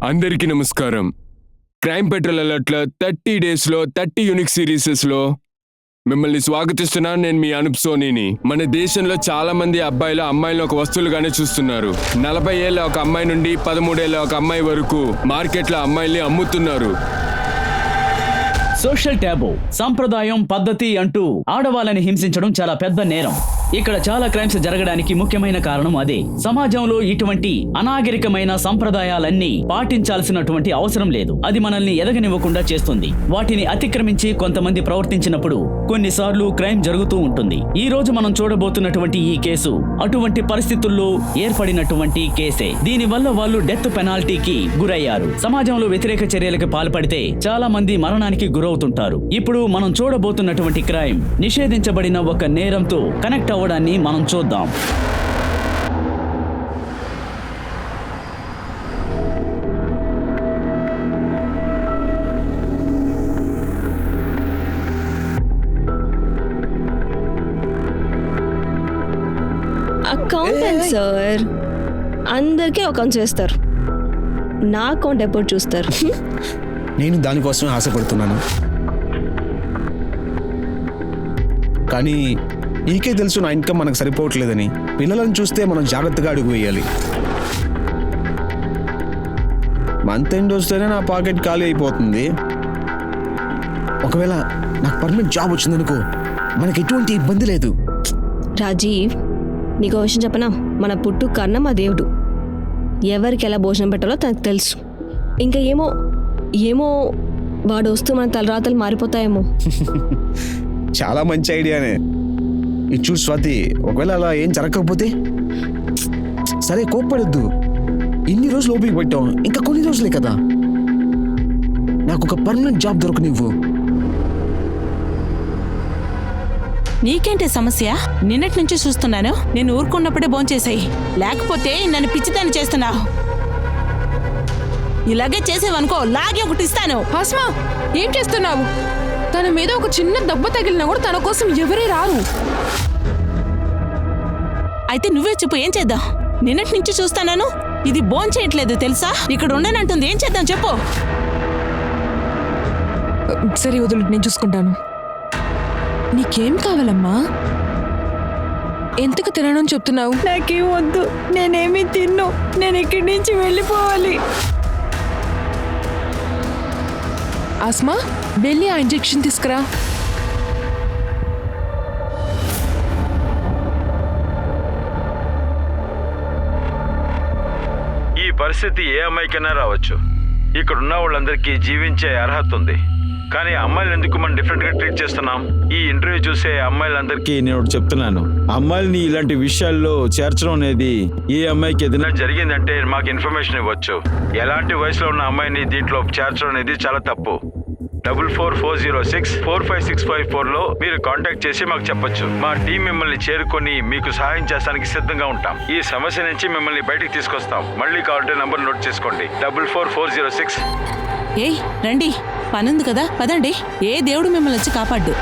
అందరికీ నమస్కారం. Crime petrol అలర్ట్ల 30 డేస్లో 30 యూనిక్ సిరీసెస్లో మిమ్మల్ని స్వాగతిస్తున్నాను. నేను మీ అనూప్ సోనీని. మన దేశంలో చాలా మంది అబ్బాయిలు అమ్మాయిలను ఒక వస్తువులుగానే చూస్తున్నారు. 40 ఏళ్ల ఒక అమ్మాయి నుండి 13 ఏళ్ల ఒక అమ్మాయి వరకు మార్కెట్లో అమ్మాయిల్ని అమ్ముతున్నారు. సోషల్ ట్యాబు, సంప్రదాయం, పద్ధతి అంటూ ఆడవాళ్ళని హింసించడం చాలా పెద్ద నేరం. ఇక్కడ చాలా క్రైమ్స్ జరగడానికి ముఖ్యమైన కారణం అదే. సమాజంలో ఇటువంటి అనాగరికమైన సంప్రదాయాలన్నీ పాటించాల్సినటువంటి అవసరం లేదు. అది మనల్ని ఎదగనివ్వకుండా చేస్తుంది. వాటిని అతిక్రమించి కొంతమంది ప్రవర్తించినప్పుడు కొన్నిసార్లు క్రైమ్ జరుగుతూ ఉంటుంది. ఈ రోజు మనం చూడబోతున్నటువంటి ఈ కేసు అటువంటి పరిస్థితుల్లో ఏర్పడినటువంటి కేసే. దీనివల్ల వాళ్ళు డెత్ పెనాల్టీకి గురయ్యారు. సమాజంలో వ్యతిరేక చర్యలకు పాల్పడితే చాలా మంది మరణానికి గురవుతుంటారు. ఇప్పుడు మనం చూడబోతున్నటువంటి క్రైమ్ నిషేధించబడిన ఒక నేరంతో కనెక్ట్ అవ్వడాన్ని మనం చూద్దాం. అకౌంటెంట్ సార్, అందరికీ అకౌంట్ చేస్తారు. నా అకౌంట్ ఎప్పుడు చూస్తారు? నేను దానికోసమే ఆశపడుతున్నాను. కానీ నీకే తెలుసు నా ఇన్కమ్ మనకు సరిపోవట్లేదని. పిల్లలను చూస్తే మనం జాగ్రత్తగా అడుగు వేయాలి. మంత్ ఎండ్ వస్తేనే నా పాకెట్ ఖాళీ అయిపోతుంది. ఒకవేళ నాకు పర్మనెంట్ జాబ్ వచ్చిందనుకో, మనకి ఎటువంటి ఇబ్బంది లేదు. రాజీవ్, నీకు విషయం చెప్పనా? మన పుట్టు కన్నా మా దేవుడు. ఎవరికి ఎలా భోజనం పెట్టాలో తనకు తెలుసు. ఇంకా ఏమో వాడు వస్తూ మన తలరాతలు మారిపోతాయేమో. చాలా మంచి ఐడియానే. ఇది చూడు స్వాతి, ఒకవేళ అలా ఏం జరగకపోతే? సరే కోప్పడొద్దు. ఇన్ని రోజులు ఓపిక పెట్టాం, ఇంకా కొన్ని రోజులే కదా. నాకు ఒక పర్మనెంట్ జాబ్ దొరకనివ్వు. నీకేంటి సమస్య? నిన్నటి నుంచి చూస్తున్నాను. నేను ఊరుకున్నప్పుడే భోంచేసాయి, లేకపోతే నన్ను పిచ్చిదాన్ని చేస్తున్నావు. ఇలాగే చేసేవనుకో, లాగే ఒకటి ఇస్తాను. హాస్మా, ఏం చేస్తున్నావు? తన మీద ఒక చిన్న దెబ్బ తగిలినా కూడా తన కోసం ఎవరే రారు. అయితే నువ్వే చెప్పు, ఏం చేద్దాం? నిన్నటి నుంచి చూస్తాను, ఇది భోంచేయట్లేదు తెలుసా? ఇక్కడ ఉండనంటుంది. ఏం చేద్దాం చెప్పు. సరే వదులు, నేను చూసుకుంటాను. నీకేం కావాలమ్మా? ఎంతకు తినడం చెప్తున్నావు? నాకేం వద్దు, నేనేమీ తిన్ను. నేను ఇక్కడి నుంచి వెళ్ళిపోవాలి. ఆస్మా, వెళ్ళి ఆ ఇంజెక్షన్ తీసుకురా. ఈ పరిస్థితి ఏ అమ్మాయికైనా రావచ్చు. ఇక్కడ ఉన్న వాళ్ళందరికీ జీవించే అర్హత ఉంది. కానీ అమ్మాయిలు ఎందుకు మనం డిఫరెంట్ గా ట్రీట్ చేస్తున్నాం? ఈ ఇంటర్వ్యూ చూసే అమ్మాయిలందరికీ నేను చెప్తున్నాను, అమ్మాయిల్ని ఇలాంటి విషయాల్లో చేర్చడం అనేది, ఏ అమ్మాయికి ఏదైనా జరిగిందంటే మాకు ఇన్ఫర్మేషన్ ఇవ్వచ్చు. ఎలాంటి వయసులో ఉన్న అమ్మాయిని దీంట్లో చేర్చడం అనేది చాలా తప్పు. 4440645654 మీరు కాంటాక్ట్ చేసి మాకు చెప్పొచ్చు. మా టీం మిమ్మల్ని చేరుకొని మీకు సహాయం చేస్తానికి సిద్ధంగా ఉంటాం. ఈ సమస్య నుంచి మిమ్మల్ని బయటికి తీసుకొస్తాం. మళ్ళీ కావాలంటే నంబర్ నోట్ చేసుకోండి, 44406. ఏయ్ రండి, పనుంది కదా, పదండి. ఏ దేవుడు మిమ్మల్ని వచ్చి కాపాడ్డు.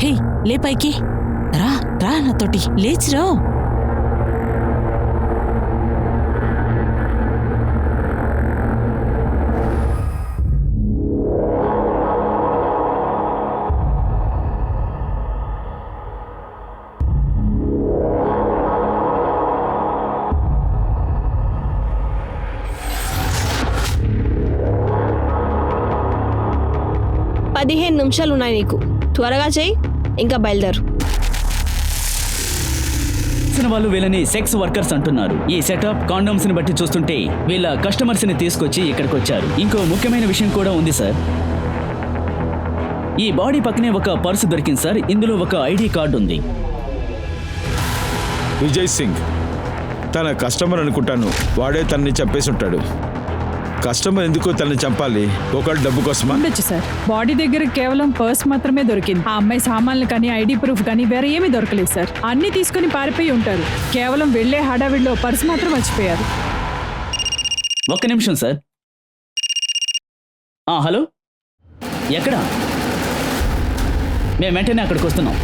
హే, లే పైకి రా, రా నాతోటి లేచిరా. పదిహేను నిమిషాలు ఉన్నాయి నీకు. త్వరగా చెయ్యి, ఇంకా బయలుదేరు. తెలిసిన వాళ్ళు వీళ్ళని సెక్స్ వర్కర్స్ అంటున్నారు. ఈ సెటప్ కాండోమ్స్ ని బట్టి చూస్తుంటే వీళ్ళ కస్టమర్స్ ని తీసుకొచ్చి ఇక్కడికి వచ్చారు. ఇంకో ముఖ్యమైన విషయం కూడా ఉంది సార్. ఈ బాడీ పక్కనే ఒక పర్సు దొరికింది సార్. ఇందులో ఒక ఐడి కార్డు ఉంది. విజయ్ సింగ్ తన కస్టమర్ అనుకుంటాను. వాడే తనని చంపేసి ఉంటాడు. కస్టమర్ ఎందుకు తనని చంపాలి? ఒకళ్ళు డబ్బు కోసమా? ఉండొచ్చు సార్. బాడీ దగ్గర కేవలం పర్స్ మాత్రమే దొరికింది. ఆ అమ్మాయి సామాన్లు కానీ ఐడి ప్రూఫ్ కానీ వేరే ఏమీ దొరకలేదు సార్. అన్ని తీసుకుని పారిపోయి ఉంటారు. కేవలం వెళ్లే హడావిడిలో పర్స్ మాత్రం మర్చిపోయారు. ఒక్క నిమిషం సార్. హలో, ఎక్కడ? మేము వెంటనే అక్కడికి వస్తున్నాం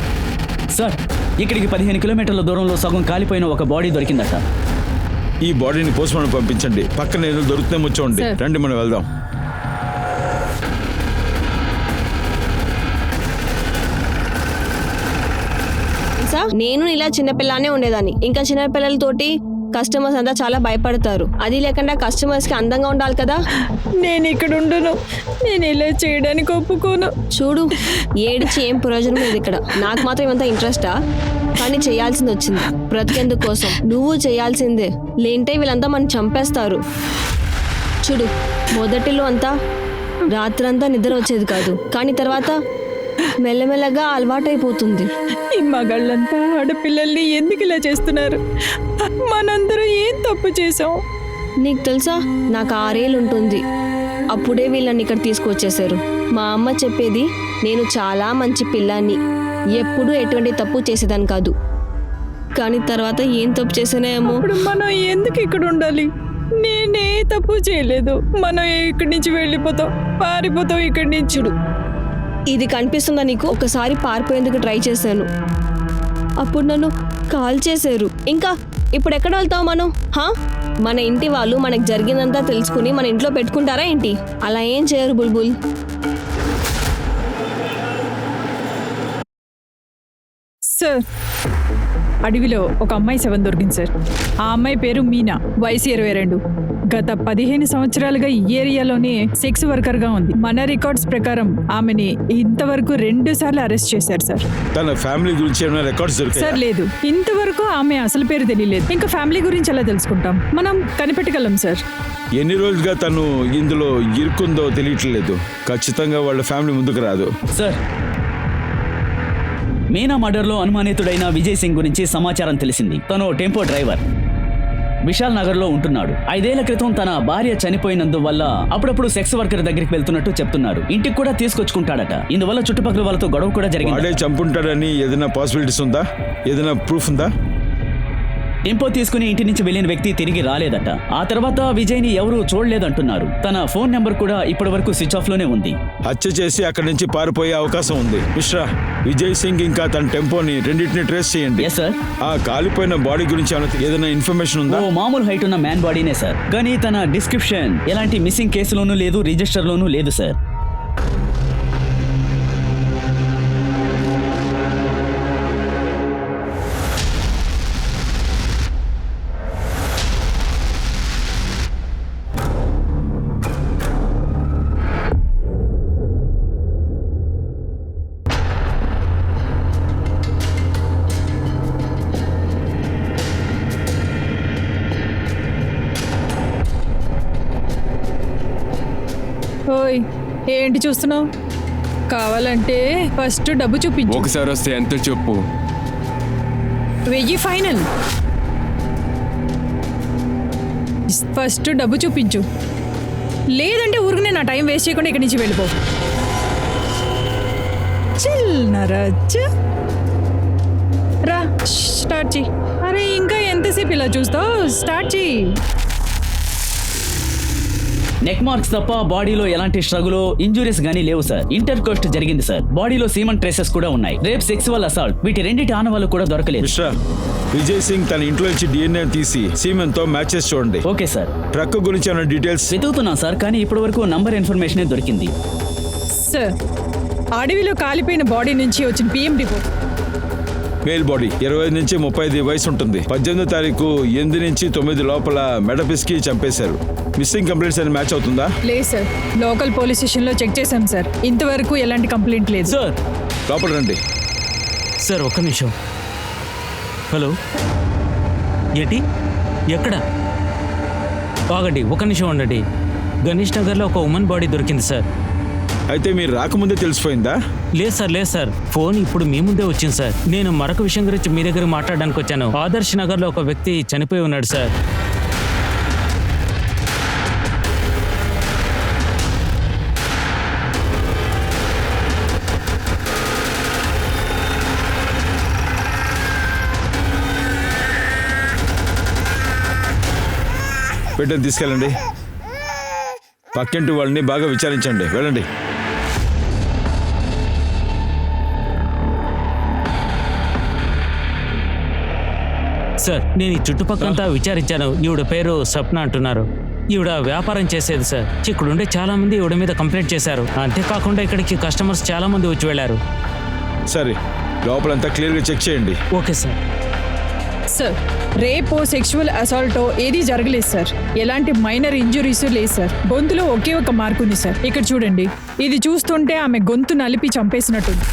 సార్. ఇక్కడికి 15 కిలోమీటర్ల దూరంలో సగం కాలిపోయిన ఒక బాడీ దొరికిందట. ఈ బాడీని పోస్ట్మార్టం పంపించండి. పక్కన ఏదో దొరికితే ముచ్చండి. సార్. రండి మనం వెళ్దాం. సార్, నేను ఇలా చిన్నపిల్లనే ఉండేదాన్ని. ఇంకా చిన్నపిల్లలతోటి కస్టమర్స్ అంతా చాలా భయపడతారు. అది లేకుండా కస్టమర్స్ కి అందంగా ఉండాలి కదా. నేను ఇక్కడ ఉండను. నేను ఇలా చేయడానికి ఒప్పుకోను. చూడు, ఏడిచి ఏం ప్రయోజనం లేదు ఇక్కడ. నాకు మాత్రం ఇవంతా ఇంట్రెస్టా? కానీ చేయాల్సింది వచ్చింది బ్రతికేందుకు కోసం. నువ్వు చేయాల్సిందే, లేంటే వీళ్ళంతా మనం చంపేస్తారు. చూడు, మొదటిలో అంతా రాత్రంతా నిద్ర వచ్చేది కాదు, కానీ తర్వాత మెల్లమెల్లగా అలవాటైపోతుంది. ఈ మగాళ్ళంతా ఆడపిల్లల్ని ఎందుకు ఇలా చేస్తున్నారు? మనందరం ఏం తప్పు చేసాం? నీకు తెలుసా, నాకు 6 ఏళ్ళు ఉంటుంది. అప్పుడే వీళ్ళని ఇక్కడ తీసుకొచ్చేసారు. మా అమ్మ చెప్పేది, నేను చాలా మంచి పిల్లాన్ని, ఎప్పుడూ ఎటువంటి తప్పు చేసేదాన్ని కాదు. కానీ తర్వాత ఏం తప్పు చేసానేమో. ఇప్పుడు మనం ఎందుకు ఇక్కడ ఉండాలి? నేనే తప్పు చేయలేదు. మనం ఇక్కడి నుంచి వెళ్ళిపోతాం, పారిపోతాం ఇక్కడి నుంచి. చూడు, ఇది కనిపిస్తుందా నీకు? ఒకసారి పారిపోయేందుకు ట్రై చేశాను, అప్పుడు నన్ను కాల్ చేశారు. ఇంకా ఇప్పుడు ఎక్కడ వెళ్తాం మనం? మన ఇంటి వాళ్ళు మనకు జరిగిందంతా తెలుసుకుని మన ఇంట్లో పెట్టుకుంటారా ఏంటి? అలా ఏం చేయరు బుల్బుల్. సార్, అడవిలో ఒక అమ్మాయి శవం దొరికింది సార్. ఆ అమ్మాయి పేరు మీనా, వయసు 22. గత 15 సంవత్సరాలుగా ఈ ఏరియాలోనే సెక్స్ వర్కర్ గా ఉంది. మన రికార్డ్స్ ప్రకారం ఆమెని ఇంతవరకు 2 సార్లు అరెస్ట్ చేశారు సార్. తన ఫ్యామిలీ గురించి ఏమైనా రికార్డ్స్ సార్ దొరికాయా? లేదు, ఇంతవరకు ఆమె అసలు పేరు తెలియలేదు. ఇంకా ఫ్యామిలీ గురించి ఎలా తెలుసుకుంటాం? మనం కనిపెట్టగలం సార్. ఎన్ని రోజులుగా తను ఇందులో ఇరుక్కుందో తెలియట్లేదు. ఖచ్చితంగా వాళ్ళ ఫ్యామిలీ ముందుకు రాదు. సార్, మీనా మర్డర్లో అనుమానితుడైన విజయ్ సింగ్ గురించి సమాచారం తెలిసింది. తను టెంపో డ్రైవర్, విశాల్ నగర్ లో ఉంటున్నాడు. 5 ఏళ్ల క్రితం తన భార్య చనిపోయినందువల్ల అప్పుడప్పుడు సెక్స్ వర్కర్ దగ్గరికి వెళ్తున్నట్టు చెప్తున్నారు. ఇంటికి కూడా తీసుకొచ్చుకుంటాడట. ఇందువల్ల చుట్టుపక్కల వాళ్ళతో గొడవ కూడా వాడే జరిగింది. చంపుంటాడని ఏదైనా పాసిబిలిటీస్ ఉందా? ఏదైనా ప్రూఫ్ ఉందా? టెంపో తీసుకుని ఇంటి నుంచి వెళ్లిన వ్యక్తి తిరిగి రాలేదట. ఆ తర్వాత విజయ్ ని ఎవరూ చూడలేదంటున్నారు. తన ఫోన్ నెంబర్ కూడా ఇప్పటి వరకు స్విచ్ ఆఫ్ లోనే ఉంది. హత్య చేసి అక్కడి నుంచి పారిపోయే అవకాశం ఉంది. మిశ్రా, విజయ్ సింగ్ ఇంకా తన టెంపోని రెండింటిని ట్రేస్ చేయండి. Yes sir. ఆ కాలిపోయిన బాడీ గురించి ఏదైనా ఇన్ఫర్మేషన్ ఉందా? ఓ మామూలు హైట్ ఉన్న మ్యాన్ బాడీనే సార్. కానీ తన డిస్క్రిప్షన్ ఎలాంటి మిస్సింగ్ కేసులోనూ లేదు, రిజిస్టర్ లోనూ లేదు సార్. ఓయ్, ఏంటి చూస్తున్నావు? కావాలంటే ఫస్ట్ డబ్బు చూపించు. ఒకసారి వస్తే ఎంత చెప్పు? 1000 ఫైనల్. ఫస్ట్ డబ్బు చూపించు, లేదంటే ఊరికనే నా టైం వేస్ట్ చేయకుండా ఇక్కడి నుంచి వెళ్ళిపో. చిల్నరచ్చ రా, స్టార్ట్ చెయ్యి. అరే ఇంకా ఎంతసేపు ఇలా చూస్తావు? స్టార్ట్ చెయ్యి. నెక్ మార్క్స్ తప్ప బాడీలో ఎలాంటి స్ట్రగుల్ ఇంజురీస్ గానీ లేవు సార్. ఇంటర్ కోస్ట్ జరిగింది సార్. బాడీలో సీమన్ ట్రేసెస్ కూడా ఉన్నాయి. రేప్, సెక్సువల్ అసాల్ట్, వీటి రెండింటి ఆనవాళ్ళు కూడా దొరకలేదు. మిశ్రా, విజయ్ సింగ్ తన ఇంట్లో నుంచి DNA తీసి సీమెన్ తో మ్యాచ్ చేసి చూడండి. Okay sir. ట్రక్ గురించి ఏమైనా డీటెయిల్స్? వెతుకుతున్నాం సార్, కానీ ఇప్పటి వరకు నంబర్ ఇన్ఫర్మేషన్ దొరికింది. సార్, అడవిలో కాలిపోయిన బాడీ నుంచి వచ్చిన PM రిపోర్ట్. మేల్ బాడీ, 25 నుంచి 35 వయసు ఉంటుంది. 18వ తారీఖు 8 నుంచి 9 లోపల మెడపిస్కి చంపేశారు. మిస్సింగ్ కంప్లైంట్స్ అని మ్యాచ్ అవుతుందా? లేదు సార్, లోకల్ పోలీస్ స్టేషన్లో చెక్ చేశాం సార్. ఇంతవరకు ఎలాంటి కంప్లైంట్ లేదు సార్. లోపల రండి. సార్ ఒక్క నిమిషం. హలో ఏంటి? ఎక్కడ? ఆగండి, ఒక నిమిషం ఉండండి. గణేష్ నగర్లో ఒక ఉమెన్ బాడీ దొరికింది సార్. అయితే మీరు రాకముందే తెలిసిపోయిందా? లేదు సార్, ఫోన్ ఇప్పుడు మీ ముందే వచ్చింది సార్. నేను మరొక విషయం గురించి మీ దగ్గర మాట్లాడడానికి వచ్చాను. ఆదర్శ్ నగర్లో ఒక వ్యక్తి చనిపోయి ఉన్నాడు సార్. బిడ్డను తీసుకెళ్ళండి. పక్కింటి వాళ్ళని బాగా విచారించండి. వెళ్ళండి. సార్, నేను ఈ చుట్టుపక్కలంతా విచారించాను. ఈవిడ పేరు సప్న అంటున్నారు. ఈవిడ వ్యాపారం చేసేది సార్. ఇక్కడుండే చాలా మంది ఈవిడ మీద కంప్లైంట్ చేశారు. అంతేకాకుండా ఇక్కడికి కస్టమర్స్ చాలా మంది వచ్చి వెళ్ళారు. సరే, లోపలంతా క్లియర్గా చెక్ చేయండి. Okay sir. సార్, రేపో సెక్షువల్ అసాల్టో ఏదీ జరగలేదు సార్. ఎలాంటి మైనర్ ఇంజురీస్ లేదు సార్. గొంతులో ఒకే ఒక మార్కు ఉంది సార్. ఇక్కడ చూడండి, ఇది చూస్తుంటే ఆమె గొంతు నలిపి చంపేసినట్టుంది.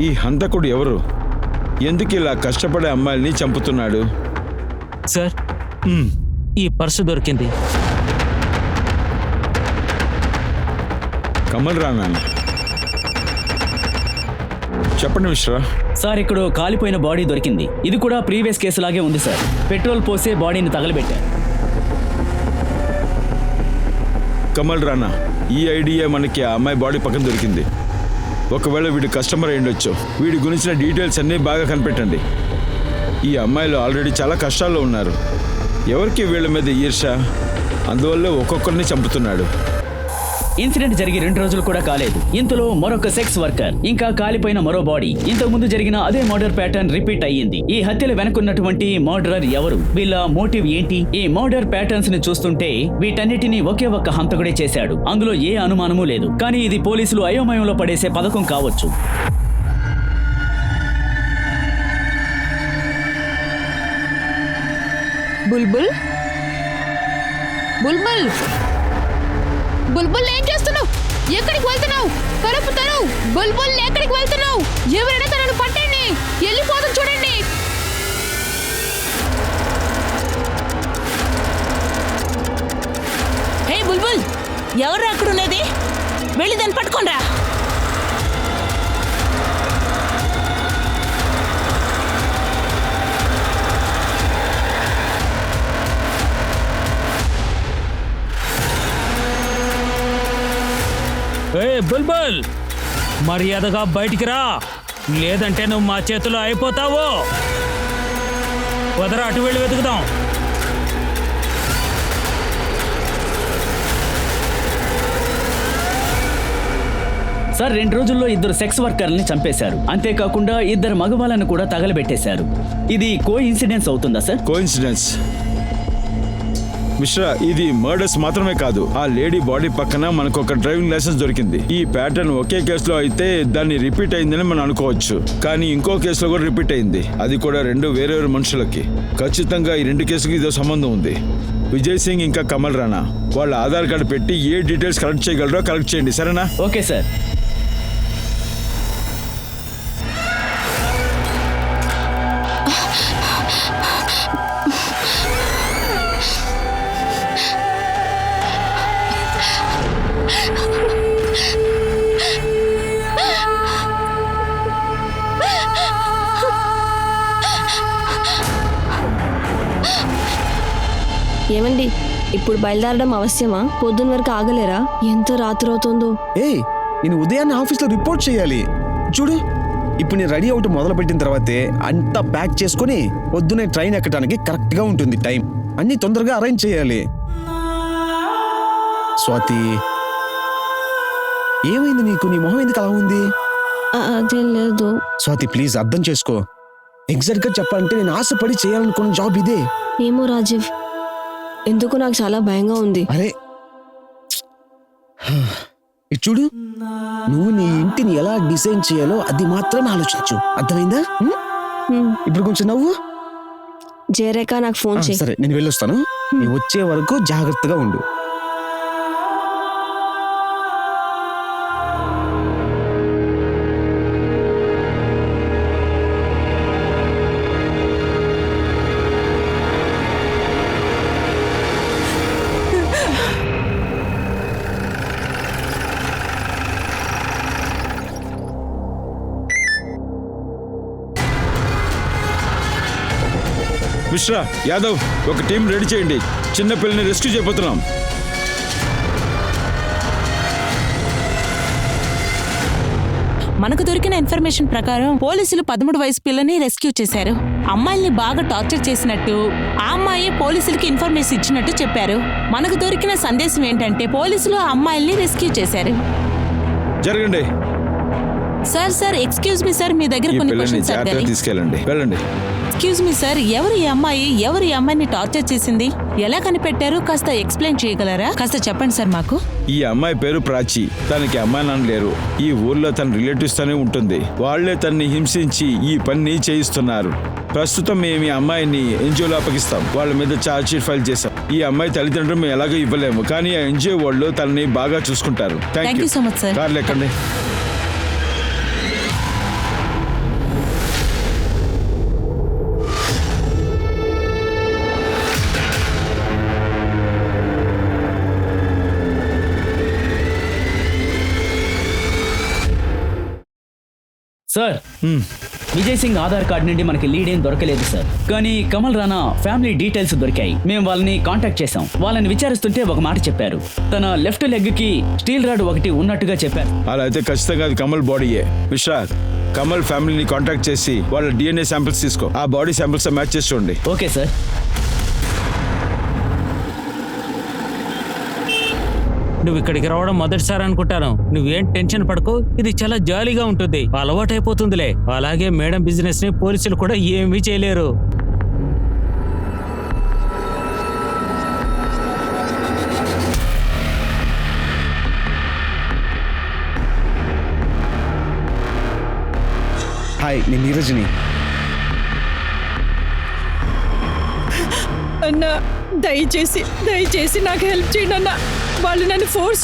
ఈ హంతకుడు ఎవరు? ఎందుకు ఇలా కష్టపడే అమ్మాయిల్ని చంపుతున్నాడు? సార్, ఈ పర్సు దొరికింది. కమల్ రానా? చెప్పండి మిశ్రా. సార్, ఇక్కడ కాలిపోయిన బాడీ దొరికింది. ఇది కూడా ప్రీవియస్ కేసు లాగే ఉంది సార్. పెట్రోల్ పోసే బాడీని తగలబెట్టారు. కమల్ రానా, ఈ ఐడియా మనకి ఆ అమ్మాయి బాడీ పక్కన దొరికింది. ఒకవేళ వీడు కస్టమర్ అయి ఉండొచ్చు. వీడి గురించిన డీటెయిల్స్ అన్నీ బాగా కనిపెట్టండి. ఈ అమ్మాయిలు ఆల్రెడీ చాలా కష్టాల్లో ఉన్నారు. ఎవరికి వీళ్ళ మీద ఈర్ష, అందువల్ల ఒక్కొక్కరిని చంపుతున్నాడు. ఇన్సిడెంట్ జరిగి 2 రోజులు కూడా కాలేదు. ఇంతలో మరొక సెక్స్ వర్కర్, ఇంకా కాలిపోయిన మరో బాడీ. ఇంతకు ముందు జరిగిన అదే మర్డర్ ప్యాటర్న్ రిపీట్ అయ్యింది. ఈ హత్యలు వెనుకున్నటువంటి మర్డరర్ ఎవరు? వీళ్ళ మోటివ్ ఏంటి? ఈ మర్డర్ ప్యాటర్న్స్ ని చూస్తుంటే వీటన్నిటిని ఒకే ఒక్క హంతకుడే చేశాడు. అందులో ఏ అనుమానమూ లేదు. కానీ ఇది పోలీసులు అయోమయంలో పడేసే పథకం కావచ్చు. బుల్బుల్, బుల్బుల్, బుల్బుల్, ఏం చేస్తున్నావు? ఎక్కడికి వెళ్తున్నావు? కలుపుతాను. బుల్బుల్, ఎక్కడికి వెళ్తున్నావు? ఎవరైనా తనను పట్టండి. వెళ్ళిపోతుంది చూడండి. హే బుల్బుల్, ఎవరు అక్కడ ఉన్నది? వెళ్ళి దాన్ని పట్టుకోండి. ఏ బుల్బుల్, మర్యాదగా బయటికి రా, లేదంటే నువ్వు మా చేతిలో అయిపోతావు. వదరా, అటు వెళ్ళి వెతుకుదాం. సార్, 2 రోజుల్లో 2 సెక్స్ వర్కర్లని చంపేశారు. అంతేకాకుండా 2 మగవాళ్ళను కూడా తగలబెట్టేశారు. ఇది కో ఇన్సిడెన్స్ అవుతుందా సార్? కోఇన్సిడెన్స్ మిశ్రా, ఇది మర్డర్స్ మాత్రమే కాదు. ఆ లేడీ బాడీ పక్కన మనకు ఒక డ్రైవింగ్ లైసెన్స్ దొరికింది. ఈ ప్యాటర్న్ ఒకే కేసులో అయితే దాన్ని రిపీట్ అయిందని మనం అనుకోవచ్చు. కానీ ఇంకో కేసులో కూడా రిపీట్ అయింది. అది కూడా 2 వేరే మనుషులకి. ఖచ్చితంగా ఈ 2 కేసులకి ఇదో సంబంధం ఉంది. విజయ్ సింగ్ ఇంకా కమల్ రానా వాళ్ళ ఆధార్ కార్డు పెట్టి ఏ డీటెయిల్స్ కలెక్ట్ చేయగలరో కలెక్ట్ చేయండి. సరేనా? Okay sir. ఏమండి, ఇప్పుడు బయలుదేరడం అవశ్యమా? పొద్దున్న వరకు ఆగలేరా? ఎంత రాత్రి అవుతుందో. ఏయ్, నేను ఉదయాన్నే ఆఫీస్లో రిపోర్ట్ చేయాలి. చూడు, ఇప్పుడు నేను రెడీ అవటం మొదలుపెట్టిన తర్వాతే అంతా ప్యాక్ చేసుకుని పొద్దునే ట్రైన్ ఎక్కడానికి కరెక్ట్గా ఉంటుంది టైం. అన్నీ తొందరగా అరేంజ్ చేయాలి. స్వాతి, ఏమైంది నీకు? నీ మొహం ఎందుకు అలా ఉంది? అదేం లేదు. స్వాతి, ప్లీజ్ అర్థం చేసుకో. ఎగ్జాక్ట్గా చెప్పాలంటే నేను ఆశపడి చేయాలనుకున్న జాబ్ ఇదే. ఏమో రాజీవ్, ఎందుకు నాకు చాలా భయంగా ఉంది. అరే ఇది చూడు, నువ్వు నీ ఇంటిని ఎలా డిజైన్ చేయాలో అది మాత్రమే ఆలోచించు. అర్థమైందా? ఇప్పుడు కొంచెం నవ్వు. జయరేఖ, నాకు ఫోన్ చేయి. సరే, నేను వెళ్ళొస్తాను. నువ్వు వచ్చే వరకు జాగ్రత్తగా ఉండు. మిశ్రా, యాదవ్, ఒక టీం రెడీ చేయండి. చిన్న పిల్లని రెస్క్యూ చేయబోతున్నాం. మనకు దొరికిన ఇన్ఫర్మేషన్ ప్రకారం పోలీసులు 13 వయసు పిల్లని రెస్క్యూ చేశారు. అమ్మాయిల్ని బాగా టార్చర్ చేసినట్టు ఆ అమ్మాయి పోలీసులకి ఇన్ఫర్మేషన్ ఇచ్చినట్టు చెప్పారు. మనకు దొరికిన సందేశం ఏంటంటే పోలీసులు ఆ అమ్మాయిల్ని రెస్క్యూ చేశారు. జరగండి. సార్ ఎక్స్క్యూజ్ మీ సార్, మీ దగ్గర ఈ కొన్ని పిల్లని క్వశ్చన్స్ జాగ్రత్తగా అడగాలి. తీసుకెళ్ళండి. వెళ్ళండి. ఎక్స్క్యూజ్ మీ సార్, ఎవరు ఈ అమ్మాయిని టార్చర్ చేసింది? ఎలా కనిపెట్టారు? కాస్త ఎక్స్ప్లెయిన్ చేయగలరా? కాస్త చెప్పండి సార్ మాకు. ఈ అమ్మాయి పేరు ప్రాచి. తనకి అమ్మాయి నాన్న లేరు. ఈ ఊర్లో తన రిలేటివ్స్ తోనే ఉంటుంది. వాళ్లే తనని హింసించి ఈ పని చేయిస్తున్నారు. ప్రస్తుతం మేము ఈ అమ్మాయిని ఎన్జిఓలో అప్పగిస్తాం. వాళ్ళ మీద ఛార్జ్ షీట్ ఫైల్ చేస్తాం. ఈ అమ్మాయి తల్లిదండ్రులు మేము ఎలాగో ఇవ్వలేము, కానీ ఆ ఎన్జిఓ వాళ్ళు తనని బాగా చూసుకుంటారు. Thank you so much sir. కార్లు ఎక్కండి. సార్, విజయ్ సింగ్ ఆధార్ కార్డ్ నుండి మనకి లీడ్ ఏం దొరకలేదు సార్. కానీ కమల్ రాణా ఫ్యామిలీ డీటెయిల్స్ దొరికాయి. మేము వాళ్ళని కాంటాక్ట్ చేశాం. వాళ్ళని విచారిస్తుంటే ఒక మాట చెప్పారు. తన లెఫ్ట్ లెగ్ కి స్టీల్ రాడ్ ఒకటి ఉన్నట్టుగా చెప్పారు. అలా అయితే ఖచ్చితంగా అది కమల్ బాడీయే. మిశ్రా, కమల్ ఫ్యామిలీని కాంటాక్ట్ చేసి వాళ్ళ DNA శాంపిల్స్ తీసుకో. ఆ బాడీ శాంపిల్స్ మ్యాచ్ చేసి చూడండి. Okay sir. నువ్వు ఇక్కడికి రావడం మొదటిసారి అనుకుంటాను. నువ్వేం టెన్షన్ పడకు, ఇది చాలా జాలీగా ఉంటుంది, అలవాటైపోతుందిలే. అలాగే మేడం బిజినెస్ ని పోలీసులు కూడా ఏమీ చేయలేరు. హాయ్, నేను నీరజ్ని. అన్న, దయచేసి నాకు హెల్ప్ చేయండి అన్న. వాళ్ళు నన్ను ఫోర్స్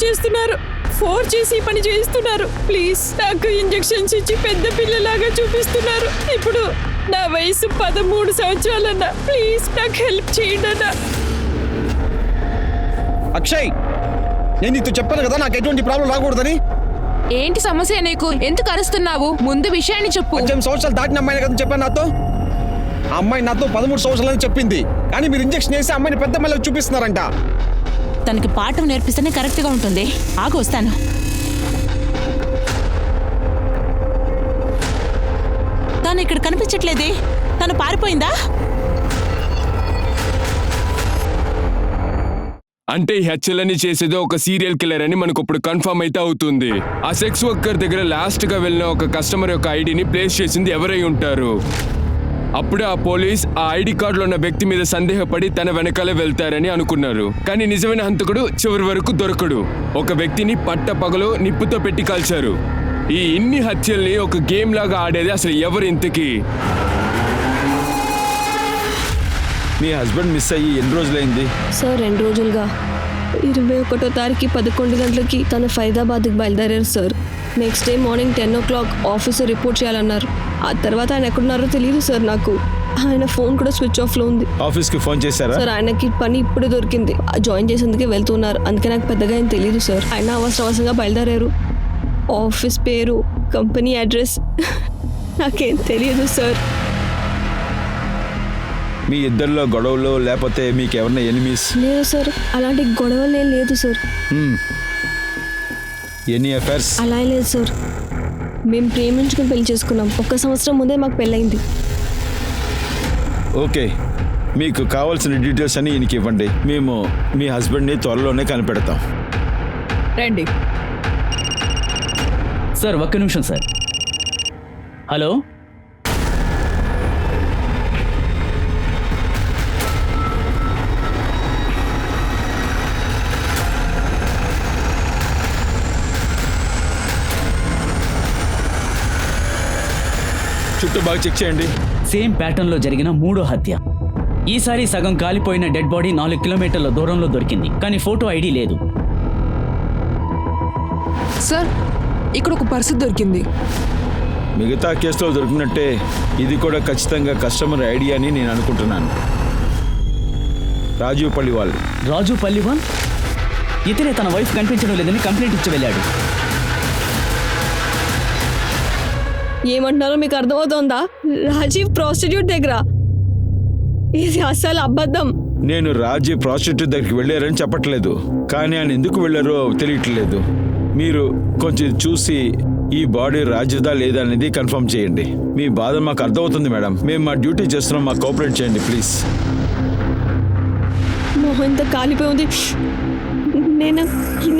చేసి ఈ పని చేయిస్తున్నారు. ప్లీజ్, నాకు ఇంజెక్షన్స్ ఇచ్చి పెద్ద పిల్లలాగా చూపిస్తున్నారు. ఇప్పుడు నా వయసు 13 సంవత్సరాలన్న. ప్లీజ్ నాకు హెల్ప్ చేయండి అన్న. అక్షయ్, నేను నీతో చెప్పాను కదా నాకు ఎటువంటి ప్రాబ్లం రాకూడదని. ఏంటి సమస్య నీకు? ఎందుకు అరుస్తున్నావు? ముందు విషయాన్ని చెప్పు. 18 సంవత్సరాలు దాటిన అమ్మాయిని కదా చెప్పాను నాతో. ఆ అమ్మాయి నాతో 13 సంవత్సరాలని చెప్పింది. కానీ మీరు ఇంజెక్షన్ వేసి అమ్మాయిని పెద్ద అమ్మాయిలకు చూపిస్తున్నారంట. తనకి పాఠం నేర్పిస్తేనే కరెక్ట్గా ఉంటుంది. ఆగు, వస్తాను. తను ఇక్కడ కనిపించట్లేదే. తను పారిపోయిందా? అంటే ఈ హత్యలని చేసేదో ఒక సీరియల్ కిల్లర్ అని మనకు ఇప్పుడు కన్ఫర్మ్ అయితే అవుతుంది. ఆ సెక్స్ వర్కర్ దగ్గర లాస్ట్ గా వెళ్ళిన ఒక కస్టమర్ యొక్క ఐడిని ప్లేస్ చేసింది ఎవరై ఉంటారు. అప్పుడే ఆ పోలీస్ ఆ ఐడి కార్డులో ఉన్న వ్యక్తి మీద సందేహపడి తన వెనకాలే వెళ్తారని అనుకున్నారు. కానీ నిజమైన హంతకుడు చివరి వరకు దొరకడు. ఒక వ్యక్తిని పట్టపగలు నిప్పుతో పెట్టి కాల్చారు. ఈ ఇన్ని హత్యల్ని ఒక గేమ్ లాగా ఆడేది అసలు ఎవరు ఇంతకీ? మీ హస్బెండ్ మిస్ అయ్యి ఎన్ని రోజులైంది? సార్ 2 రోజులుగా 21వ తారీఖు 11 గంటలకి తను ఫైదాబాద్కి బయలుదేరారు sir. Next day morning 10 o'clock office report చేయాలన్నారు. ఆ తర్వాత ఆయన ఎక్కడున్నారో తెలియదు సార్ నాకు. ఆయన ఫోన్ కూడా స్విచ్ ఆఫ్లో ఉంది. ఆఫీస్కి ఫోన్ చేశారా? సార్, ఆయనకి పని ఇప్పుడే దొరికింది. జాయిన్ చేసేందుకే వెళ్తున్నారు. అందుకే నాకు పెద్దగా ఏం తెలియదు సార్. ఆయన అవసరంగా బయలుదేరారు. ఆఫీస్ పేరు, కంపెనీ అడ్రస్ నాకేం తెలియదు సార్. మీ ఇద్దరిలో గొడవలు లేకపోతే మీకు ఎవరైనా ఎనిమీస్? లేదు సార్, అలాంటి గొడవలు ఏం లేదు సార్. Any affairs? అలా ఏం లేదు సార్. మేము ప్రేమించుకుని పెళ్లి చేసుకున్నాం. 1 సంవత్సరం ముందే మాకు పెళ్ళయింది. ఓకే, మీకు కావాల్సిన డీటెయిల్స్ అన్ని ఈయనకి ఇవ్వండి. మేము మీ హస్బెండ్ని త్వరలోనే కనిపెడతాం. రండి. సార్, ఒక్క నిమిషం సార్. హలో, చుట్టూ బాగా చెక్ చేయండి. సేమ్ ప్యాటర్న్ లో జరిగిన 3వ హత్య. ఈసారి సగం కాలిపోయిన డెడ్ బాడీ 4 కిలోమీటర్ల దూరంలో దొరికింది. కానీ ఫోటో ఐడి లేదు. సార్, ఇక్కడ ఒక పర్సు దొరికింది. మిగతా కేసులో దొరికినట్టే ఇది కూడా ఖచ్చితంగా కస్టమర్ ఐడి అని నేను అనుకుంటున్నాను. రాజీవ్ పల్లివాల్. రాజు పల్లివాల్? ఇతనే తన వైఫ్ కనిపించడం లేదని కంప్లైంట్ ఇచ్చి వెళ్ళాడు. ఏమంటున్నారో మీకు అర్థమవుతోందా? రాజీవ్ ప్రాస్టిట్యూట్ దగ్గర ఇది అసలు అబద్ధం. నేను రాజీ ప్రాస్టిట్యూట్ దగ్గరికి వెళ్ళారని చెప్పట్లేదు, కానీ ఆయన ఎందుకు వెళ్ళారో తెలియట్లేదు. మీరు కొంచెం చూసి ఈ బాడీ రాజుదా లేదా అనేది కన్ఫర్మ్ చేయండి. మీ బాధ మాకు అర్థమవుతుంది మేడం. మేము మా డ్యూటీ చేస్తున్నాం, మాకు కోఆపరేట్ చేయండి ప్లీజ్. మొహం ఇంత కాలిపోయి ఉంది.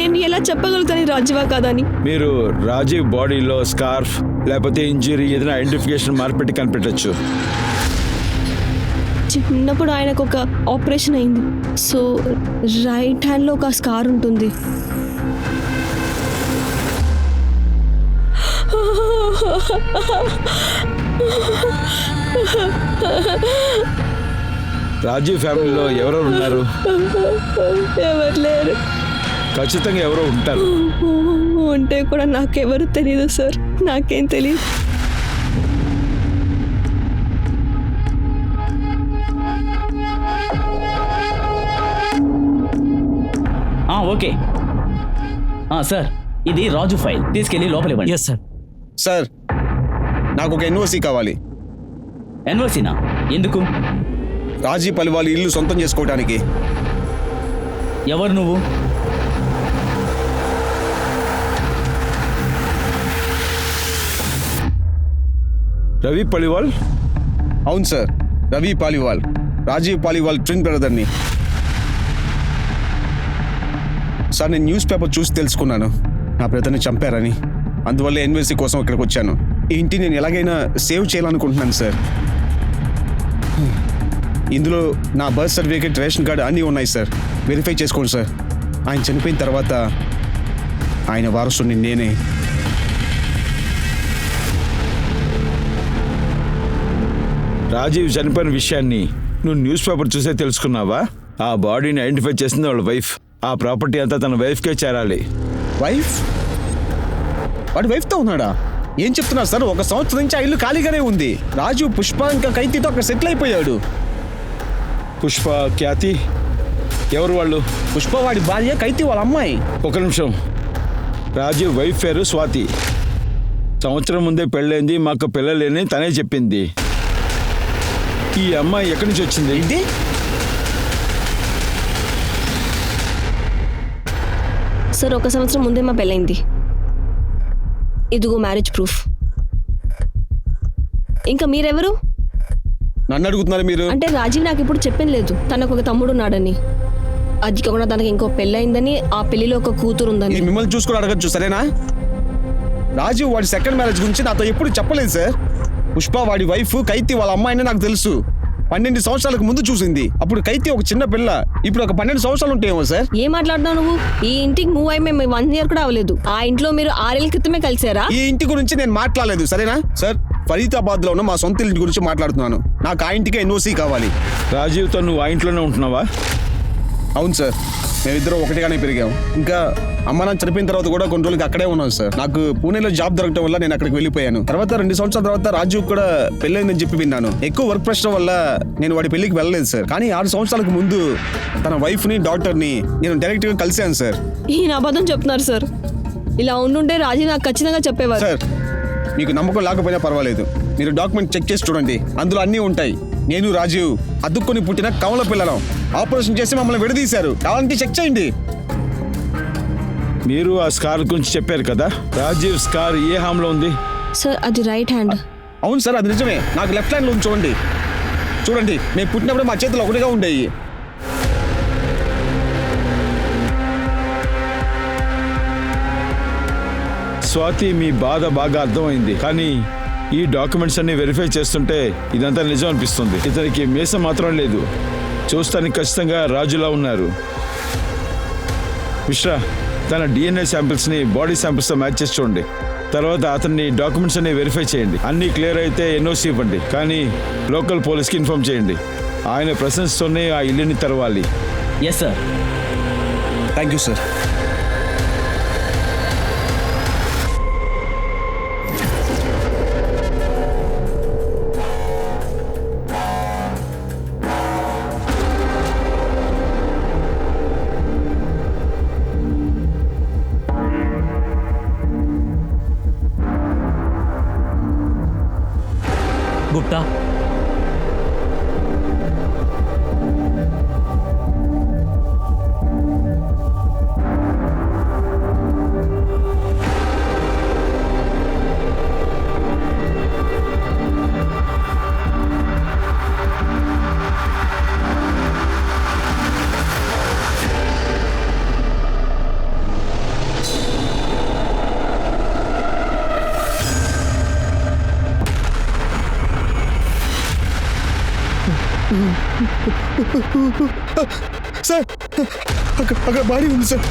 నేను ఎలా చెప్పగలుగుతాను రాజీవా కాదని? మీరు రాజీవ్ బాడీలో స్కార్ఫ్ లేకపోతే ఇంజరీ ఏదైనా ఐడెంటిఫికేషన్ మార్పెట్టి కనిపెట్టచ్చు. చిన్నప్పుడు ఆయనకు ఒక ఆపరేషన్ అయింది, సో రైట్ హ్యాండ్లో ఒక స్కార్ ఉంటుంది. రాజీవ్ ఫ్యామిలీలో ఎవరెవరు ఉన్నారు? ఎవరు లేరు. ఖచ్చితంగా ఎవరో ఉంటారు. ఉంటే కూడా నాకెవరు తెలియదు సార్, నాకేం తెలియదు. ఓకే సార్, ఇది రాజు ఫైల్, తీసుకెళ్ళి లోపల ఇవ్వండి. Yes sir. సార్ నాకు ఒక ఎన్ఓసి కావాలి. ఎన్ఓసీనా? ఎందుకు? రాజీ పలివాల్ ఇల్లు సొంతం చేసుకోవడానికి. ఎవరు నువ్వు? రవి పలివాల్? అవును సార్, రవి పాలివాల్, రాజీవ్ పాలివాల్ ట్విన్ బ్రదర్ని. సార్ నేను న్యూస్ పేపర్ చూసి తెలుసుకున్నాను నా బ్రదర్ని చంపారని. అందువల్ల ఎన్ఓసి కోసం ఇక్కడికి వచ్చాను. ఈ ఇంటిని నేను ఎలాగైనా సేవ్ చేయాలనుకుంటున్నాను సార్. ఇందులో నా బర్త్ సర్టిఫికేట్, రేషన్ కార్డు అన్నీ ఉన్నాయి సార్. వెరిఫై చేసుకోండి సార్. ఆయన చనిపోయిన తర్వాత ఆయన వారసుని నేనే. రాజీవ్ చనిపోయిన విషయాన్ని నువ్వు న్యూస్ పేపర్ చూసే తెలుసుకున్నావా? ఆ బాడీని ఐడెంటిఫై చేసింది వాళ్ళ వైఫ్. ఆ ప్రాపర్టీ అంతా తన వైఫ్కే చేరాలి. వైఫ్? వాడి వైఫ్తో ఉన్నాడా? ఏం చెప్తున్నారు సార్? 1 సంవత్సరం నుంచి ఆ ఇల్లు ఖాళీగానే ఉంది. రాజు, పుష్ప ఇంకా కైతితో అక్కడ సెటిల్ అయిపోయాడు. పుష్ప, ఖ్యాతి ఎవరు వాళ్ళు? పుష్ప వాడి భార్య, కైతి వాళ్ళ అమ్మాయి. ఒక నిమిషం. రాజీవ్ వైఫ్ పేరు స్వాతి. సంవత్సరం ముందే పెళ్ళైంది, మాకు పిల్లలేని తనే చెప్పింది. ఈ అమ్మాయి ఎక్కడి నుంచి వచ్చింది? ఏంటి? సార్ 1 సంవత్సరం ముందే మా పెళ్ళైంది. ఇదిగో మ్యారేజ్ ప్రూఫ్. ఇంకా మీరెవరు? నన్ను అడుగుతున్నారు మీరు? అంటే రాజీవ్ నాకు ఇప్పుడు చెప్పింది లేదు, తనకు ఒక తమ్ముడు ఉన్నాడని. అది కాకుండా తనకి ఇంకో పెళ్ళయిందని, ఆ పెళ్లిలో ఒక కూతురు ఉందని. ఇది మిమ్మల్ని చూసుకుని అడగచ్చు సరేనా? రాజీవ్ వాడి సెకండ్ మ్యారేజ్ గురించి నాతో ఎప్పుడు చెప్పలేదు సార్. పుష్ప వాడి వైఫ్, కైతి వాళ్ళ అమ్మాయిని నాకు తెలుసు. 12 సంవత్సరాలకు ముందు చూసింది. అప్పుడు కైతి ఒక చిన్న పిల్ల, ఇప్పుడు ఒక 12 సంవత్సరాలు ఉంటాయేమో సార్. ఏం మాట్లాడుతున్నావు నువ్వు? ఈ ఇంటికి మూవ్ అయ్యి మేము 1 year కూడా అవ్వలేదు. ఆ ఇంట్లో మీరు 6 ఏళ్ల క్రితమే కలిసారా? ఈ ఇంటి గురించి నేను మాట్లాడలేదు సరేనా సార్. ఫరీదాబాద్ లో ఉన్న మా సొంత ఇంటి గురించి మాట్లాడుతున్నాను. నాకు ఆ ఇంటికి ఎన్ఓసి కావాలి. రాజీవ్తో నువ్వు ఆ ఇంట్లోనే ఉంటున్నావా? అవును సార్, మేమిద్దరం ఒకటిగానే పెరిగాం. ఇంకా అమ్మ నాన్న చనిపోయిన తర్వాత కూడా కొన్ని రోజులకి అక్కడే ఉన్నాను సార్. నాకు పూణేలో జాబ్ దొరకడం వల్ల నేను అక్కడికి వెళ్ళిపోయాను. తర్వాత 2 సంవత్సరాల తర్వాత రాజీవ్ కూడా పెళ్ళైందని చెప్పి విన్నాను. ఎక్కువ వర్క్ ప్రెషర్ వల్ల నేను వాడి పెళ్లికి వెళ్ళలేదు సార్. కానీ 6 సంవత్సరాలకు ముందు తన వైఫ్ ని, డాక్టర్ ని నేను డైరెక్ట్ గా కలిశాను సార్. ఈయన అబద్ధం చెప్తున్నారు సార్. ఇలా ఉండుంటే రాజీవ్ నాకు ఖచ్చితంగా చెప్పేవారు. సార్ మీకు నమ్మకం లేకపోయినా పర్వాలేదు, మీరు డాక్యుమెంట్ చెక్ చేసి చూడండి, అందులో అన్నీ ఉంటాయి. నేను రాజీవ్ అద్దుకొని పుట్టిన కమల పిల్లలం. ఆపరేషన్ చేసి మమ్మల్ని విడదీశారు. కావాలంటే చెక్ చేయండి. మీరు ఆ స్కార్ గురించి చెప్పారు కదా, రాజీవ్ స్కార్ ఏ హామ్లో ఉంది? సార్ అది రైట్ హ్యాండ్. అవును సార్, అది నిజమే. నాకు లెఫ్ట్ హ్యాండ్లో ఉంది చూడండి. చూడండి, మేము పుట్టినప్పుడు మా చేతులు ఒకటిగా ఉండేవి. స్వాతి, మీ బాధ బాగా అర్థమైంది. కానీ ఈ డాక్యుమెంట్స్ అన్ని వెరిఫై చేస్తుంటే ఇదంతా నిజం అనిపిస్తుంది. ఇతనికి మీసం మాత్రం లేదు, చూస్తానికి ఖచ్చితంగా రాజులా ఉన్నారు. మిశ్రా, తన డిఎన్ఏ శాంపిల్స్ని బాడీ శాంపిల్స్తో మ్యాచ్ చేసి చూడండి. తర్వాత అతన్ని డాక్యుమెంట్స్ అన్ని వెరిఫై చేయండి. అన్నీ క్లియర్ అయితే ఎన్ఓసి ఇవ్వండి. కానీ లోకల్ పోలీస్కి ఇన్ఫార్మ్ చేయండి. ఆయన ప్రెసెన్స్తోనే ఆ ఇల్లుని తెరవాలి. Yes sir. Thank you sir. Gupta, sir అక్కడ బాడీ ఉంది సార్.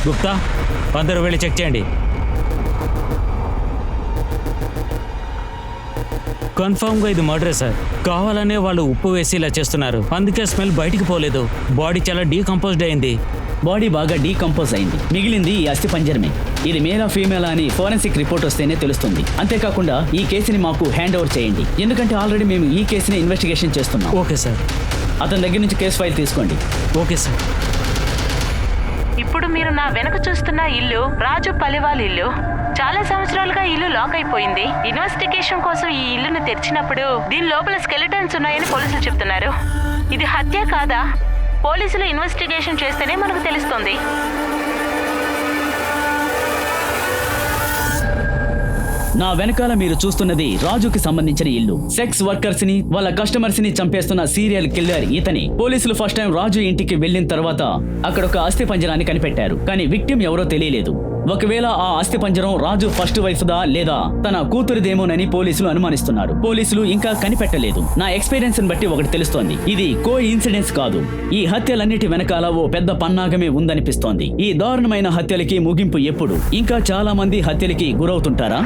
గుప్తా అందరూ వెళ్ళి చెక్ చేయండి. కన్ఫర్మ్ గా ఇది మర్డరే సార్. కావాలనే వాళ్ళు ఉప్పు వేసి ఇలా చేస్తున్నారు, అందుకే స్మెల్ బయటికి పోలేదు. బాడీ చాలా డీకంపోజ్డ్ అయింది. బాడీ బాగా డీకంపోజ్ అయింది. మిగిలింది ఈ అస్థి పంజరమే. ఇది మేలా ఫీమేలా అని ఫోరెన్సిక్ రిపోర్ట్ వస్తేనే తెలుస్తుంది. అంతేకాకుండా ఈ కేసుని మాకు హ్యాండ్ ఓవర్ చేయండి, ఎందుకంటే ఆల్రెడీ మేము ఈ కేసుని ఇన్వెస్టిగేషన్ చేస్తున్నాం. Okay sir. అతని దగ్గర నుంచి కేసు ఫైల్ తీసుకోండి. Okay sir. ఇప్పుడు మీరు నా వెనక చూస్తున్న ఇల్లు రాజు పలివాల్ ఇల్లు. చాలా సంవత్సరాలుగా ఇల్లు లాక్ అయిపోయింది. ఇన్వెస్టిగేషన్ కోసం ఈ ఇల్లును తెరిచినప్పుడు దీని లోపల స్కెలిటన్స్ ఉన్నాయని పోలీసులు చెప్తున్నారు. ఇది హత్య కాదా? పోలీసులు ఇన్వెస్టిగేషన్ చేస్తేనే మనకు తెలుస్తుంది. నా వెనకాల మీరు చూస్తున్నది రాజుకి సంబంధించిన ఇల్లు. సెక్స్ వర్కర్స్ ని, వాళ్ళ కస్టమర్స్ ని చంపేస్తున్న సీరియల్ కిల్లర్ ఇతని. పోలీసులు ఫస్ట్ టైం రాజు ఇంటికి వెళ్లిన తర్వాత అక్కడ ఒక అస్థి పంజరాన్ని కనిపెట్టారు, కానీ విక్టిమ్ ఎవరో తెలియలేదు. ఒకవేళ ఆ అస్థి పంజరం రాజు ఫస్ట్ వైఫ్ దా లేదా తన కూతురిదేమోనని పోలీసులు అనుమానిస్తున్నారు. పోలీసులు ఇంకా కనిపెట్టలేదు. నా ఎక్స్పీరియన్స్ ని బట్టి ఒకటి తెలుస్తోంది, ఇది కో ఇన్సిడెన్స్ కాదు. ఈ హత్యలన్నిటి వెనకాల ఓ పెద్ద పన్నాగమే ఉందనిపిస్తోంది. ఈ దారుణమైన హత్యలకి ముగింపు ఎప్పుడు? ఇంకా చాలా మంది హత్యలకి గురవుతుంటారా?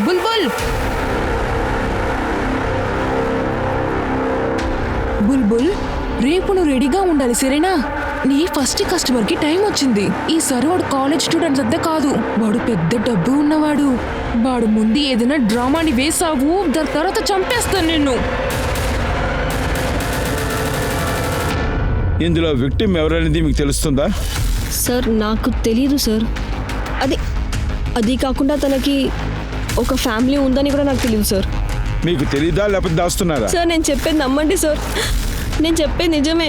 బుల్బుల్ బుల్బుల్, రేపు నువ్వు రెడీగా ఉండాలి, సరేనా? నీ ఫస్ట్ కస్టమర్కి టైం వచ్చింది. ఈ సార్ వాడు కాలేజ్ స్టూడెంట్స్ అంతా కాదు, వాడు పెద్ద డబ్బు ఉన్నవాడు. వాడు ముందు ఏదైనా డ్రామాని వేసావు, దాని తర్వాత చంపేస్తాను నిన్ను. ఇందులో విక్టిమ్ ఎవరనేది మీకు తెలుస్తుందా? సార్ నాకు తెలియదు సార్. అది కాకుండా తనకి ఒక ఫ్యామిలీ ఉందని కూడా నాకు తెలియదు సార్. మీకు తెలీదా లేకపోతే దాస్తున్నారా? సార్ నేను చెప్పేది నమ్మండి సార్, నేను చెప్పేది నిజమే.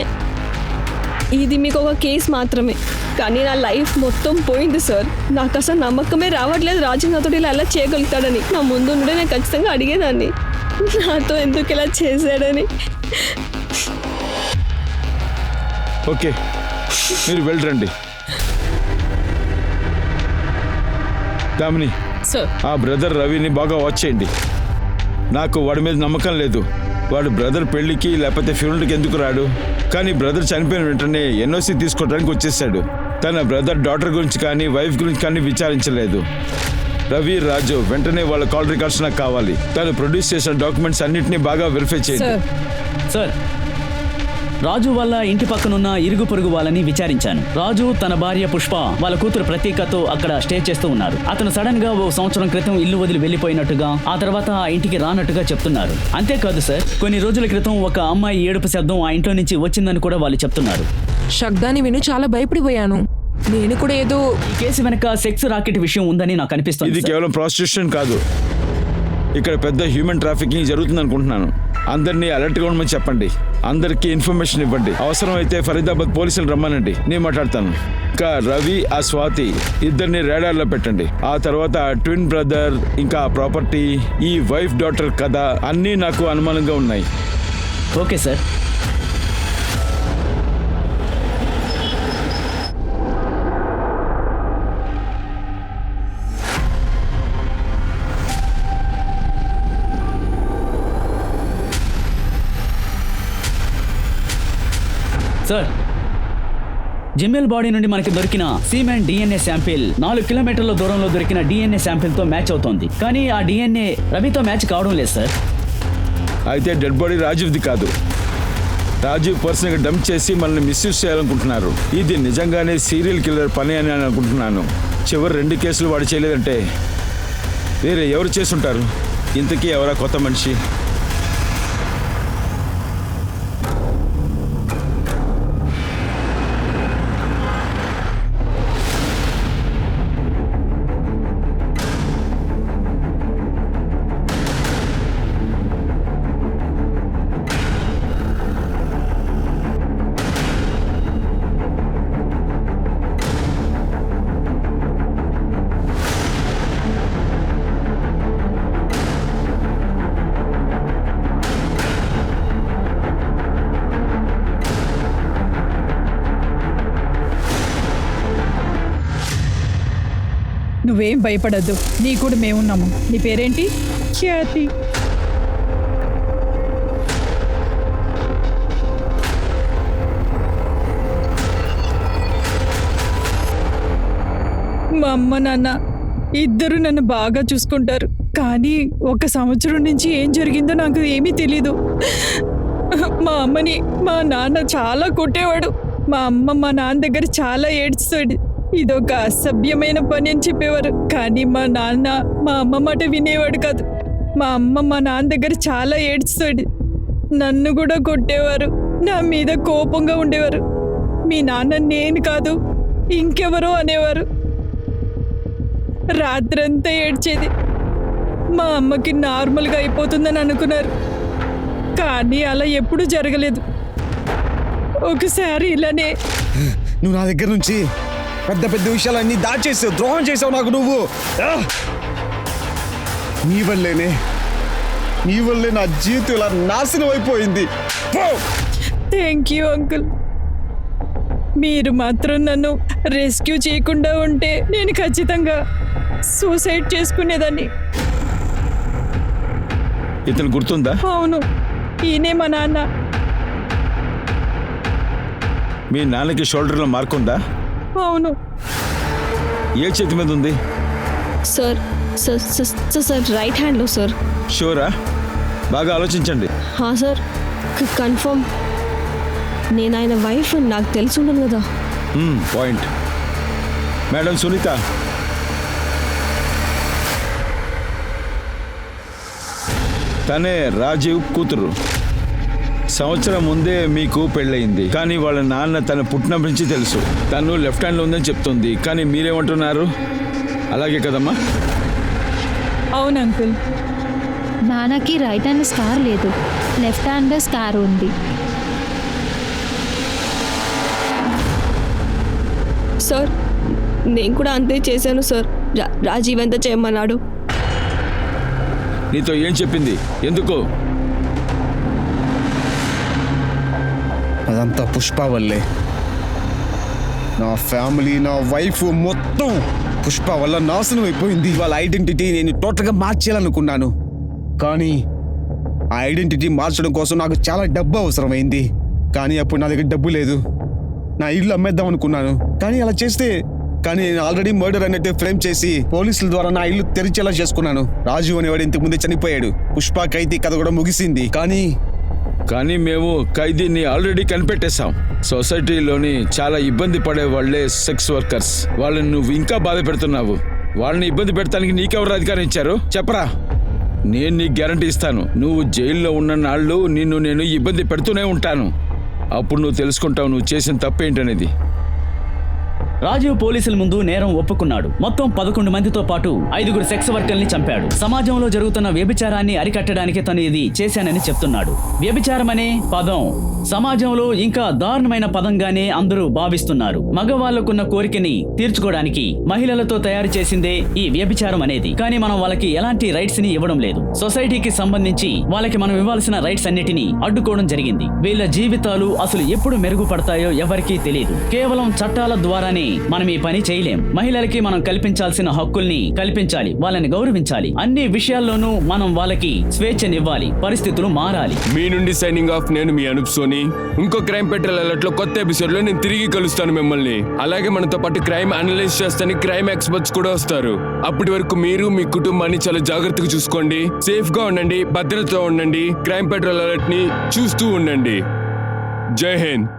ఇది మీకు ఒక కేసు మాత్రమే, కానీ నా లైఫ్ మొత్తం పోయింది సార్. నాకు అసలు నమ్మకమే రావట్లేదు రాజు నాతో ఇలా ఎలా చేయగలుగుతాడని. నా ముందు నుండి నేను ఖచ్చితంగా అడిగేదాన్ని, నాతో ఎందుకు ఇలా చేశాడని. ఓకే, మీరు వెళ్ళరండి. దామిని, సార్ ఆ బ్రదర్ రవిని బాగా వాచ్ చేయండి. నాకు వాడి మీద నమ్మకం లేదు. వాడు బ్రదర్ పెళ్లికి లేకపోతే ఫ్యూనల్కి ఎందుకు రాడు? కానీ బ్రదర్ చనిపోయిన వెంటనే ఎన్ఓసి తీసుకోవడానికి వచ్చేసాడు. తన బ్రదర్ డాటర్ గురించి కానీ వైఫ్ గురించి కానీ విచారించలేదు. రవి, రాజు వెంటనే వాళ్ళ కాల్ రికార్డ్స్ నాకు కావాలి. తను ప్రొడ్యూస్ చేసిన డాక్యుమెంట్స్ అన్నింటినీ బాగా వెరిఫై చేయండి. సార్, రాజు వాళ్ళ ఇంటి పక్కనున్న ఇరుగు పొరుగు వాళ్ళని విచారించాను. రాజు తన భార్య పుష్ప, వాళ్ళ కూతురు ప్రతీకతో అక్కడ స్టే చేస్తూ ఉన్నారు. అతను సడన్ గా ఓ సంవత్సరం క్రితం ఇల్లు వదిలి వెళ్లిపోయినట్టుగా, ఆ తర్వాత ఆ ఇంటికి రానట్టుగా చెప్తున్నారు. అంతేకాదు సార్, కొన్ని రోజుల క్రితం ఒక అమ్మాయి ఏడుపు శబ్దం ఆ ఇంట్లో నుంచి వచ్చిందని కూడా వాళ్ళు చెప్తున్నారు. శబ్దాన్ని విని చాలా భయపడిపోయాను. నేను కూడా ఏదో ఈ కేసు వెనక సెక్స్ రాకెట్ విషయం ఉందని నాకు అనిపిస్తుంది. ఇది కేవలం ప్రాస్టిట్యూషన్ కాదు, ఇక్కడ పెద్ద హ్యూమన్ ట్రాఫికింగ్ జరుగుతుంది అనుకుంటున్నాను. అందరినీ అలర్ట్గా ఉండమని చెప్పండి. అందరికీ ఇన్ఫర్మేషన్ ఇవ్వండి. అవసరమైతే ఫరీదాబాద్ పోలీసులు రమ్మనండి, నేను మాట్లాడతాను. ఇంకా రవి, ఆ స్వాతి ఇద్దరిని రేడార్లో పెట్టండి. ఆ తర్వాత ట్విన్ బ్రదర్, ఇంకా ప్రాపర్టీ, ఈ వైఫ్ డాటర్ కథ అన్నీ నాకు అనుమానంగా ఉన్నాయి. Okay sir. సార్, జిమ్మెల్ బాడీ నుండి మనకి దొరికిన సీమెన్ డిఎన్ఏ శాంపిల్ 4 కిలోమీటర్ల దూరంలో దొరికిన డిఎన్ఏ శాంపిల్ తో మ్యాచ్ అవుతోంది, కానీ ఆ డిఎన్ఏ రవితో మ్యాచ్ కావడం లేదు సార్. అయితే డెడ్ బాడీ రాజీవ్ది కాదు. రాజీవ్ పర్సన్గా డంప్ చేసి మనల్ని మిస్యూజ్ చేయాలనుకుంటున్నారు. ఇది నిజంగానే సీరియల్ కిల్లర్ పని అని అనుకుంటున్నాను. చివరి 2 కేసులు వాడు చేయలేదంటే వేరే ఎవరు చేసుంటారు? ఇంతకీ ఎవరా కొత్త మనిషి? నువ్వేం భయపడద్దు, నీ కూడా మేమున్నాము. నీ పేరేంటి? ఖ్యాతి. మా అమ్మ నాన్న ఇద్దరు నన్ను బాగా చూసుకుంటారు, కానీ 1 సంవత్సరం నుంచి ఏం జరిగిందో నాకు ఏమీ తెలీదు. మా అమ్మని మా నాన్న చాలా కొట్టేవాడు. మా అమ్మ మా నాన్న దగ్గర చాలా ఏడ్చాడు. ఇదొక అసభ్యమైన పని అని చెప్పేవారు, కానీ మా నాన్న మా అమ్మ మాట వినేవాడు కాదు. మా అమ్మ మా నాన్న దగ్గర చాలా ఏడ్చాడు. నన్ను కూడా కొట్టేవారు, నా మీద కోపంగా ఉండేవారు. మీ నాన్న నేను కాదు ఇంకెవరో అనేవారు. రాత్రంతా ఏడ్చేది. మా అమ్మకి నార్మల్గా అయిపోతుందని అనుకున్నారు, కానీ అలా ఎప్పుడూ జరగలేదు. ఒకసారి ఇలానే. నువ్వు నా దగ్గర నుంచి పెద్ద పెద్ద విషయాలన్నీ దాచేసావు, ద్రోహం చేసావు నాకు నువ్వు. నీ వల్లే నా జీవితం ఇలా నాశనం అయిపోయింది. Thank you uncle. మీరు మాత్రం నన్ను రెస్క్యూ చేయకుండా ఉంటే నేను ఖచ్చితంగా సూసైడ్ చేసుకునేదాన్ని. ఇతను గుర్తుందా? అవును, ఈయనే మా నాన్న. మీ నాన్నకి షోల్డర్లో మార్క్ ఉందా? అవును ఏ చేతి మీద ఉంది? Sir sir sir sir right హ్యాండ్లో సార్. షూరా? బాగా ఆలోచించండి. Sir confirm. నేను ఆయన వైఫ్ నాకు తెలిసి ఉండను కదా. పాయింట్. మేడం సునీత, తనే రాజీవ్ కూతురు. సంవత్సరం ముందే మీకు పెళ్ళయింది, కానీ వాళ్ళ నాన్న తన పుట్టినప్పటి నుంచి తెలుసు. తను లెఫ్ట్ హ్యాండ్లో ఉందని చెప్తుంది, కానీ మీరేమంటున్నారు? అలాగే కదమ్మా? అవును అంకుల్. నాన్నకి రైట్ హ్యాండ్ స్కార్ లేదు, లెఫ్ట్ హ్యాండ్ స్కార్ ఉంది. సార్ నేను కూడా అంతే చేశాను సార్. రాజీవ్ ఎంత చేయమన్నాడు? నీతో ఏం చెప్పింది? ఎందుకు? అదంతా పుష్ప వల్లే. నా ఫ్యామిలీ, నా వైఫ్ మొత్తం పుష్ప వల్ల నాశనం అయిపోయింది. వాళ్ళ ఐడెంటిటీ నేను టోటల్గా మార్చేయాలనుకున్నాను, కానీ ఆ ఐడెంటిటీ మార్చడం కోసం నాకు చాలా డబ్బు అవసరమైంది. కానీ అప్పుడు నా దగ్గర డబ్బు లేదు. నా ఇల్లు అమ్మేద్దాం అనుకున్నాను, కానీ అలా చేస్తే నేను ఆల్రెడీ మర్డర్ అన్నట్టు ఫ్రేమ్ చేసి పోలీసుల ద్వారా నా ఇల్లు తెరిచేలా చేసుకున్నాను. రాజు అనేవాడు ఇంతకు ముందే చనిపోయాడు. పుష్ప ఖైదీ కథ కూడా ముగిసింది. కానీ మేము ఖైదీని ఆల్రెడీ కనిపెట్టేశాం. సొసైటీలోని చాలా ఇబ్బంది పడే వాళ్ళే సెక్స్ వర్కర్స్. వాళ్ళని నువ్వు ఇంకా బాధ పెడుతున్నావు. వాళ్ళని ఇబ్బంది పెడతానికి నీకెవరు అధికారం ఇచ్చారు? చెప్పరా. నేను నీకు గ్యారంటీ ఇస్తాను, నువ్వు జైల్లో ఉన్న నాళ్ళు నేను ఇబ్బంది పెడుతూనే ఉంటాను. అప్పుడు నువ్వు తెలుసుకుంటావు నువ్వు చేసిన తప్పేంటనేది. రాజీవ్ పోలీసుల ముందు నేరం ఒప్పుకున్నాడు. మొత్తం 11 మందితో పాటు 5 సెక్స్ వర్కర్ని చంపాడు. సమాజంలో జరుగుతున్న వ్యభిచారాన్ని అరికట్టడానికి తను ఇది చేశానని చెప్తున్నాడు. వ్యభిచారం అనే పదం సమాజంలో ఇంకా దారుణమైన పదంగానే అందరూ భావిస్తున్నారు. మగవాళ్లకున్న కోరికని తీర్చుకోవడానికి మహిళలతో తయారు చేసిందే ఈ వ్యభిచారం అనేది. కానీ మనం వాళ్ళకి ఎలాంటి రైట్స్ ని ఇవ్వడం లేదు. సొసైటీకి సంబంధించి వాళ్ళకి మనం ఇవ్వాల్సిన రైట్స్ అన్నిటినీ అడ్డుకోవడం జరిగింది. వీళ్ళ జీవితాలు అసలు ఎప్పుడు మెరుగుపడతాయో ఎవరికీ తెలియదు. కేవలం చట్టాల ద్వారానే మనం ఈ పని చేయలేం. మహిళలకి మనం కల్పించాల్సిన హక్కుల్ని కల్పించాలి, వాళ్ళని గౌరవించాలి. అన్ని విషయాల్లోనూ మనం వాళ్ళకి స్వేచ్ఛనివ్వాలి. పరిస్థితులు మారాలి. మీ నుండి సైనింగ్ ఆఫ్. నేను మీ అనూప్ సోని. ఇంకో క్రైమ్ పెట్రోల్ అలర్ట్ లో కొత్త ఎపిసోడ్ లో నేను తిరిగి కలుస్తాను మిమ్మల్ని. అలాగే మనతో పాటు క్రైమ్ అనలైజ్ చేస్తానికి క్రైమ్ ఎక్స్పర్ట్స్ కూడా వస్తారు. అప్పటి వరకు మీరు మీ కుటుంబాన్ని చాలా జాగ్రత్తగా చూసుకోండి. సేఫ్ గా ఉండండి, భద్రతతో ఉండండి. క్రైమ్ పెట్రోల్ అలర్ట్ ని చూస్తూ ఉండండి. జై హింద్.